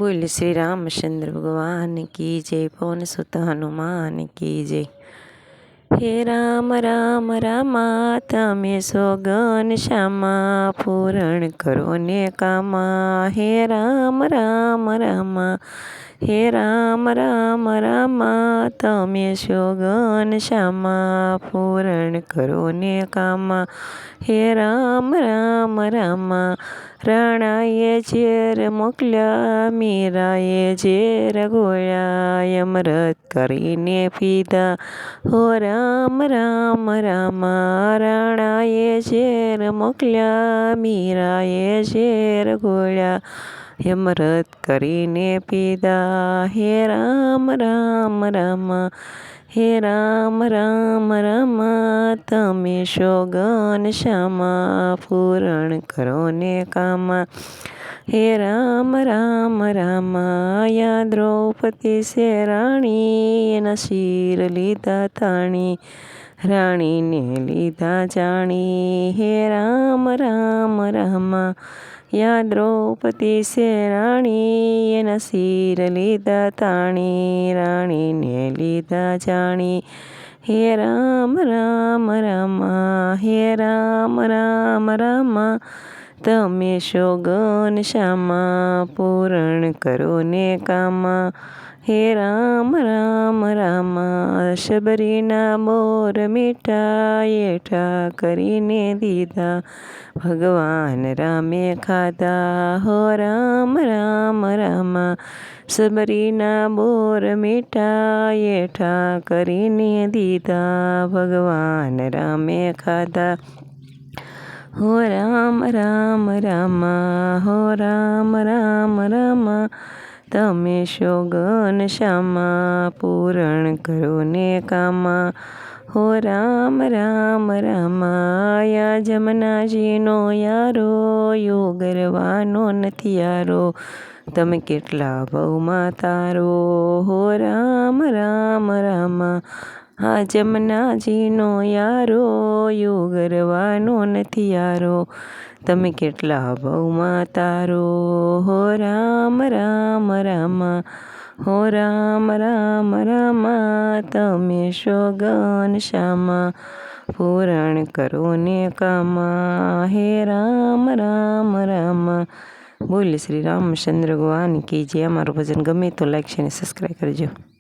बोल श्री रामचंद्र भगवान की जय, पवन सुत हनुमान की जय। हे राम राम रामा तमे सोगन श्यामा, पूरण करो ने कामा। हे राम राम रामा, हे राम राम रामा तमे सोगन श्यामा, पूरण करो ने कामा। हे राम राम रामा, राणाए झेर मोकल्या, मीराए झेर गोळ्या, यमरथ करीने पीधा। हो राम राम रामा, राणाए झेर मोकल्या, मीराए झेर गोळ्या, यमरथ करीने पीधा। हे राम राम रामा, हे राम राम रामा तमे सोगन श्यामा, पूरण करो ने कामा। हे राम राम रामा, या द्रौपदी से राणी, एना शीर लीधा ताणी, राणी ने लीधा जाणी। हे राम राम रामा, या द्रौपदी से राणी, एना शीर लीधा ताणी, राणी ने लीधा जाणी। हे राम राम रामा, हे राम राम रामा तमे सोगन श्यामा, पूरण करो ने कामा। हे राम राम रामा, शबरीना मोर मीठा, येठा करीने दीधा, भगवान रामे खाधा। हो राम राम रामा, शबरीना बोर मीठा, येठा करीने दीधा, भगवान रामे खाधा। हो राम राम रामा, हो राम राम रामा तमे सोगन श्यामा, पूरण करो ने कामा। हो राम राम रामा, या जमनाजीनो यारो, योगरवानो नथी यारो, तमे केटला बहुमा तारो। हो राम राम रामा, आ जमनाजीनो यारो, योगरवानो नथी यारो, तमे केटला बहुमा तारो। हो राम राम रामा, हो राम राम रामा तमे सोगन श्यामा, पूरण करो ने कामा। हे राम राम रामा। बोल श्री रामचंद्र भगवान की जय। અમારું ભજન ગમે તો લાઈક અને સબસ્ક્રાઈબ કરજો।